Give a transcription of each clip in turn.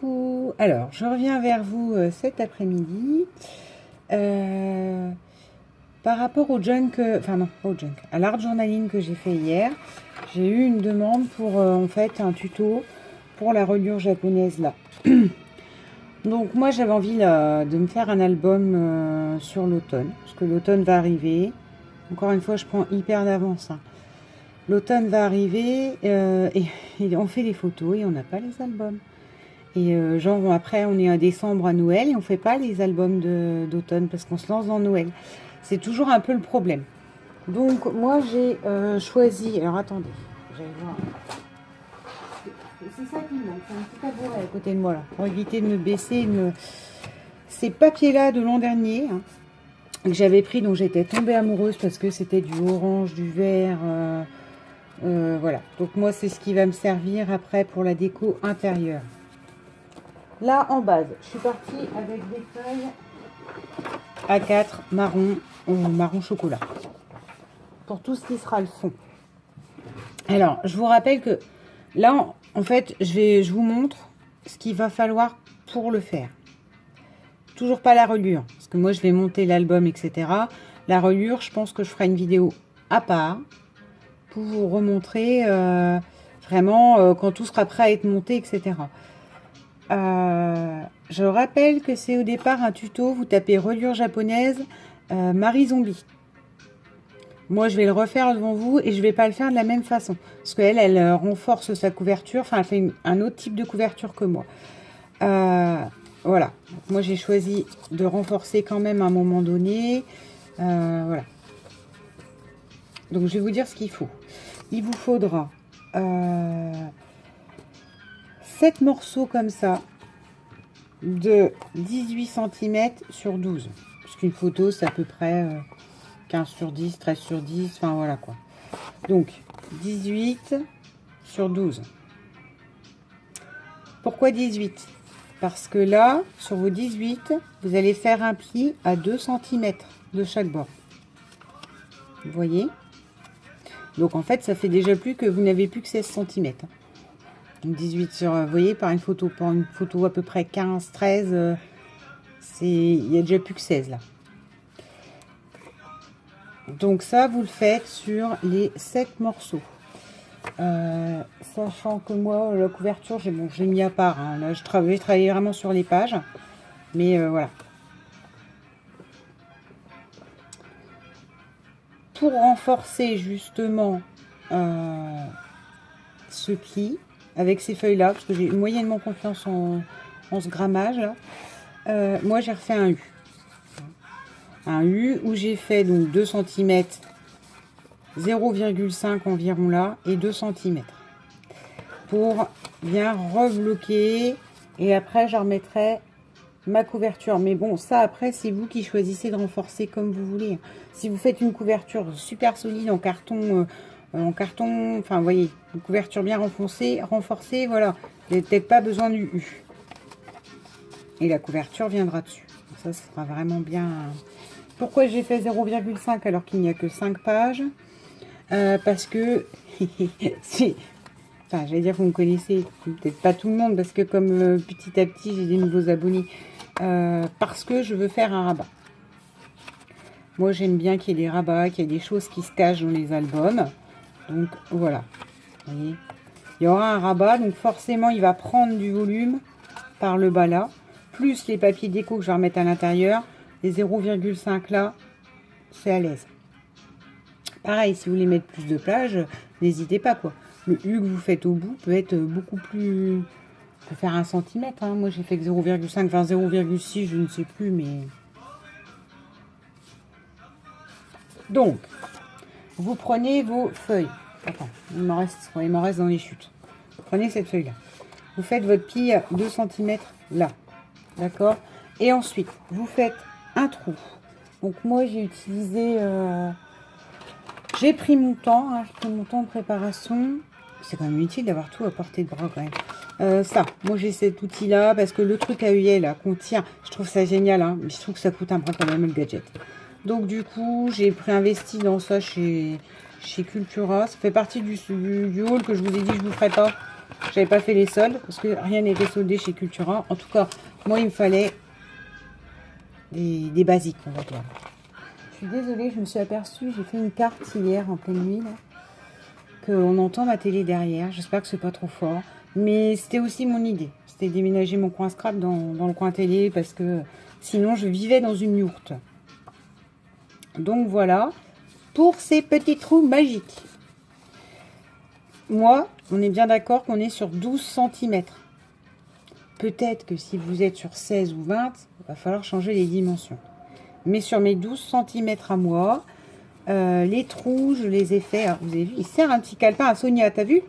Coucou. Alors, je reviens vers vous cet après-midi par rapport au junk, enfin non, pas au junk, à l'art journaling que j'ai fait hier. J'ai eu une demande pour en fait un tuto pour la reliure japonaise là. Donc moi j'avais envie là, de me faire un album sur l'automne, parce que l'automne va arriver. Encore une fois, je prends hyper d'avance, hein. L'automne va arriver et on fait les photos et on n'a pas les albums. Et genre après on est à décembre à Noël et on fait pas les albums d'automne parce qu'on se lance dans Noël. C'est toujours un peu le problème. Donc moi j'ai choisi. Alors attendez, j'allais voir. C'est ça qui me manque, c'est un petit tabouret à côté de moi là, pour éviter de me baisser. Ces papiers-là de l'an dernier, hein, que j'avais pris, dont j'étais tombée amoureuse parce que c'était du orange, du vert. Voilà. Donc moi c'est ce qui va me servir après pour la déco intérieure. Là, en base, je suis partie avec des feuilles A4 marron ou marron chocolat. Pour tout ce qui sera le fond. Alors, je vous rappelle que là, en fait, je vous montre ce qu'il va falloir pour le faire. Toujours pas la reliure. Parce que moi, je vais monter l'album, etc. La reliure, je pense que je ferai une vidéo à part pour vous remontrer vraiment quand tout sera prêt à être monté, etc. Je rappelle que c'est au départ un tuto, vous tapez reliure japonaise Marie Zombie. Moi je vais le refaire devant vous et je vais pas le faire de la même façon. Parce qu'elle, elle renforce sa couverture, enfin elle fait un autre type de couverture que moi. Voilà, donc, moi j'ai choisi de renforcer quand même à un moment donné. Voilà. Donc je vais vous dire ce qu'il faut. Il vous faudra 7 morceaux comme ça de 18 cm sur 12. Parce qu'une photo, c'est à peu près 15 sur 10, 13 sur 10, enfin voilà quoi. Donc 18 sur 12. Pourquoi 18? Parce que là, sur vos 18, vous allez faire un pli à 2 cm de chaque bord. Vous voyez? Donc en fait, ça fait déjà plus que vous n'avez plus que 16 cm. 18 sur, vous voyez, pour une photo à peu près 15, 13, il n'y a déjà plus que 16 là. Donc ça, vous le faites sur les 7 morceaux. Sachant que moi, la couverture, j'ai mis à part. Hein. Là, je travaillais vraiment sur les pages. Mais voilà. Pour renforcer justement ce pli, avec ces feuilles là, parce que j'ai moyennement confiance en ce grammage là, moi j'ai refait un U où j'ai fait donc 2 cm, 0,5 environ là, et 2 cm pour bien rebloquer, et après je remettrai ma couverture. Mais bon, ça après c'est vous qui choisissez de renforcer comme vous voulez. Si vous faites une couverture super solide en carton, enfin vous voyez, une couverture bien renforcée, voilà, vous n'avez peut-être pas besoin du U. Et la couverture viendra dessus. Ça sera vraiment bien. Pourquoi j'ai fait 0,5 alors qu'il n'y a que 5 pages? Parce que enfin, j'allais dire, vous me connaissez, peut-être pas tout le monde, parce que comme petit à petit j'ai des nouveaux abonnés, parce que je veux faire un rabat. Moi j'aime bien qu'il y ait des rabats, qu'il y ait des choses qui se cachent dans les albums. Donc voilà, vous voyez, il y aura un rabat, donc forcément il va prendre du volume par le bas là, plus les papiers déco que je vais remettre à l'intérieur. Les 0,5 là, c'est à l'aise. Pareil, si vous voulez mettre plus de plage, n'hésitez pas quoi. Le U que vous faites au bout peut être beaucoup plus... On peut faire 1 cm. Hein. Moi j'ai fait que 0,5, enfin 0,6, je ne sais plus, mais... Donc, vous prenez vos feuilles. Attends, il m'en reste dans les chutes. Prenez cette feuille-là. Vous faites votre pli à 2 cm là. D'accord? Et ensuite, vous faites un trou. Donc moi j'ai utilisé... j'ai pris mon temps, hein, j'ai pris mon temps de préparation. C'est quand même utile d'avoir tout à portée de bras quand même. Ça, moi j'ai cet outil là parce que le truc à œillet là qu'on tient, je trouve ça génial, hein, mais je trouve que ça coûte un bras quand même le gadget. Donc du coup j'ai investi dans ça chez Cultura. Ça fait partie du haul que je vous ai dit que je vous ferai pas J'avais pas fait les soldes parce que rien n'était soldé chez Cultura. En tout cas, moi, il me fallait des basiques, on va dire. Je suis désolée, je me suis aperçue, j'ai fait une carte hier en pleine nuit, qu'on entend ma télé derrière. J'espère que c'est pas trop fort. Mais c'était aussi mon idée. C'était déménager mon coin scrap dans le coin télé parce que sinon, je vivais dans une yourte. Donc voilà, pour ces petits trous magiques. Moi, on est bien d'accord qu'on est sur 12 cm. Peut-être que si vous êtes sur 16 ou 20, il va falloir changer les dimensions. Mais sur mes 12 cm à moi, les trous, je les ai faits. Alors, vous avez vu, il sert un petit calepin à Sonia, t'as vu?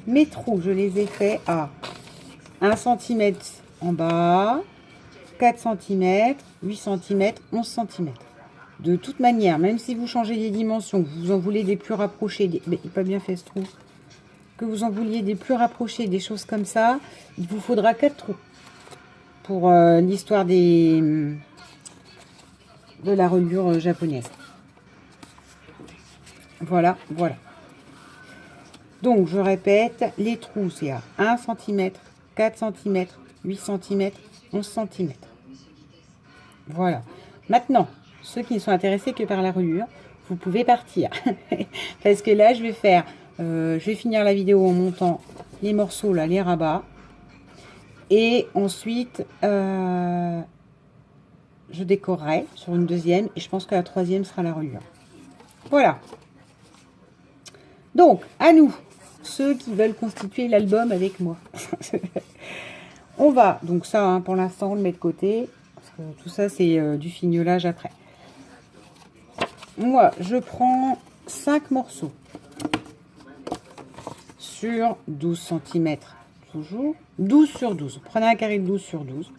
Mes trous, je les ai faits à 1 cm en bas, 4 cm, 8 cm, 11 cm. De toute manière, même si vous changez les dimensions, que vous en voulez des plus rapprochés, mais il n'est pas bien fait ce trou, que vous en vouliez des plus rapprochés, des choses comme ça, il vous faudra 4 trous pour l'histoire de la reliure japonaise. Voilà, voilà. Donc, je répète, les trous, c'est à 1 cm, 4 cm, 8 cm, 11 cm. Voilà. Maintenant, ceux qui ne sont intéressés que par la reliure, vous pouvez partir. Parce que là, je vais finir la vidéo en montant les morceaux, là, les rabats. Et ensuite, je décorerai sur une deuxième. Et je pense que la troisième sera la reliure. Voilà. Donc, à nous, ceux qui veulent constituer l'album avec moi. On va, donc ça, hein, pour l'instant, on le met de côté. Parce que tout ça, c'est du fignolage après. Moi, je prends 5 morceaux sur 12 cm, toujours 12 sur 12. Prenez un carré de 12 sur 12.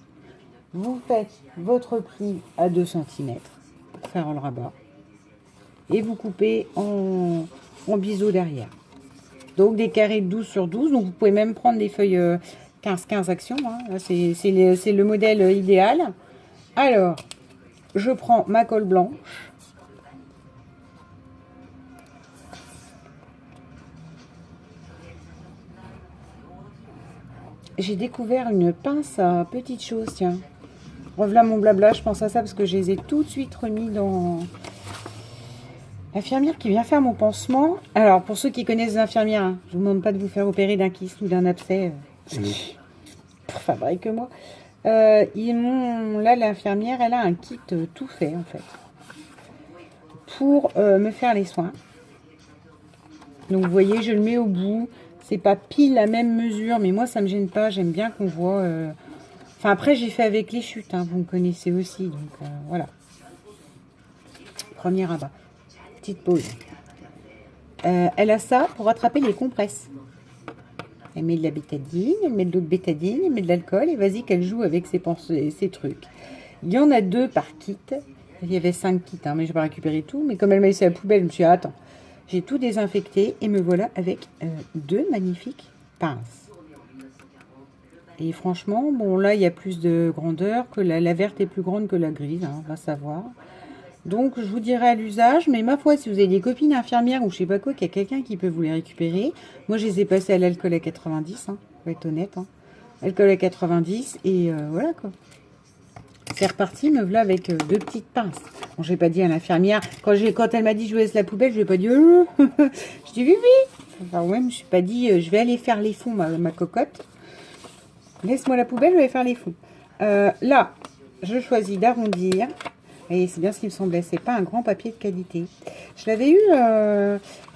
Vous faites votre pli à 2 cm pour faire le rabat. Et vous coupez en biseau derrière. Donc des carrés de 12 sur 12. Donc vous pouvez même prendre des feuilles 15 actions. Hein. C'est le modèle idéal. Alors, je prends ma colle blanche. J'ai découvert une pince à petites choses, tiens. Revoilà mon blabla, je pense à ça parce que je les ai tout de suite remis dans l'infirmière qui vient faire mon pansement. Alors, pour ceux qui connaissent les infirmières, hein, je ne vous demande pas de vous faire opérer d'un kyste ou d'un abcès. Enfin, pareil que moi. Là, l'infirmière, elle a un kit tout fait, en fait. Pour me faire les soins. Donc, vous voyez, je le mets au bout. C'est pas pile la même mesure, mais moi, ça me gêne pas. J'aime bien qu'on voit... Enfin, après, j'ai fait avec les chutes, hein, vous me connaissez aussi. Donc, voilà. Premier rabat. Petite pause. Elle a ça pour attraper les compresses. Elle met de la bétadine, elle met de l'eau de bétadine, elle met de l'alcool, et vas-y qu'elle joue avec ses trucs. Il y en a 2 par kit. Il y avait 5 kits, hein, mais je vais pas récupérer tout. Mais comme elle m'a laissé à la poubelle, je me suis dit, attends. J'ai tout désinfecté et me voilà avec 2 magnifiques pinces. Et franchement, bon là il y a plus de grandeur, que la verte est plus grande que la grise, hein, on va savoir. Donc je vous dirai à l'usage, mais ma foi, si vous avez des copines infirmières ou je sais pas quoi, qu'il y a quelqu'un qui peut vous les récupérer. Moi je les ai passées à l'alcool à 90, hein, faut être honnête. Hein. Alcool à 90 et voilà quoi. C'est reparti, me voilà avec 2 petites pinces. Bon, j'ai pas dit à l'infirmière, quand elle m'a dit je vous laisse la poubelle, je lui ai pas dit je dis oui, oui. Enfin ouais, je me suis pas dit je vais aller faire les fonds, ma cocotte. Laisse-moi la poubelle, je vais faire les fonds. Là, je choisis d'arrondir. Et c'est bien ce qui me semblait, c'est pas un grand papier de qualité. Je l'avais eu,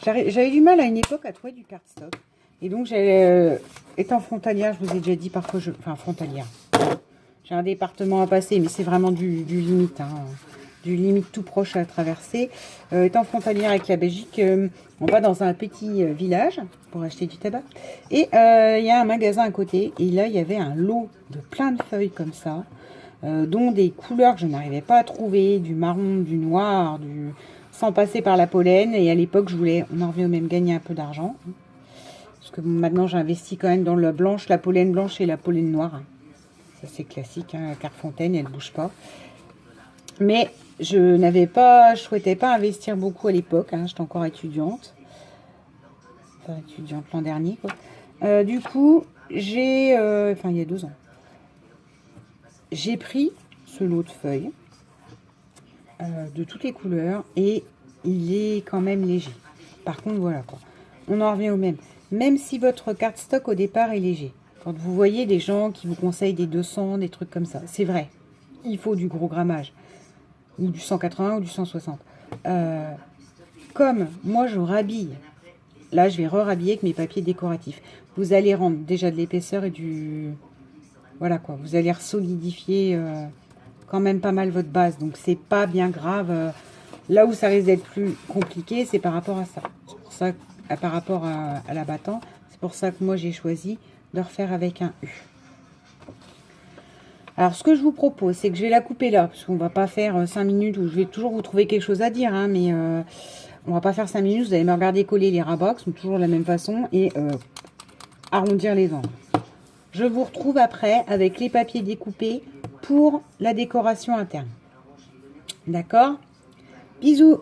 j'avais du mal à une époque à trouver du cardstock. Et donc, étant frontalière, je vous ai déjà dit parfois, enfin frontalière. J'ai un département à passer, mais c'est vraiment du limite, hein, du limite tout proche à traverser. Étant frontalière avec la Belgique, on va dans un petit village pour acheter du tabac. Et il y a un magasin à côté. Et là, il y avait un lot de plein de feuilles comme ça. Dont des couleurs que je n'arrivais pas à trouver, du marron, du noir, sans passer par la pollen. Et à l'époque, on en revient au même, gagner un peu d'argent. Parce que maintenant, j'investis quand même dans la blanche, la pollen blanche et la pollen noire. Ça, c'est classique, hein, la Carfontaine, elle ne bouge pas. Mais je souhaitais pas investir beaucoup à l'époque, hein, j'étais encore étudiante. étudiante l'an dernier, quoi. Du coup, j'ai... enfin, il y a 2 ans. J'ai pris ce lot de feuilles de toutes les couleurs et il est quand même léger. Par contre, voilà quoi. On en revient au même. Même si votre cardstock au départ est léger. Quand vous voyez des gens qui vous conseillent des 200, des trucs comme ça, c'est vrai. Il faut du gros grammage. Ou du 180 ou du 160. Comme moi je rhabille. Là, je vais re-rhabiller avec mes papiers décoratifs. Vous allez rendre déjà de l'épaisseur et du... Voilà quoi. Vous allez solidifier quand même pas mal votre base. Donc, c'est pas bien grave. Là où ça risque d'être plus compliqué, c'est par rapport à ça. C'est pour ça que, par rapport à l'abattant, c'est pour ça que moi, j'ai choisi de refaire avec un U. Alors, ce que je vous propose, c'est que je vais la couper là. Parce qu'on va pas faire 5 minutes où je vais toujours vous trouver quelque chose à dire. Hein, mais... on va pas faire 5 minutes, vous allez me regarder coller les rabats, qui sont toujours de la même façon, et arrondir les angles. Je vous retrouve après avec les papiers découpés pour la décoration interne. D'accord? Bisous!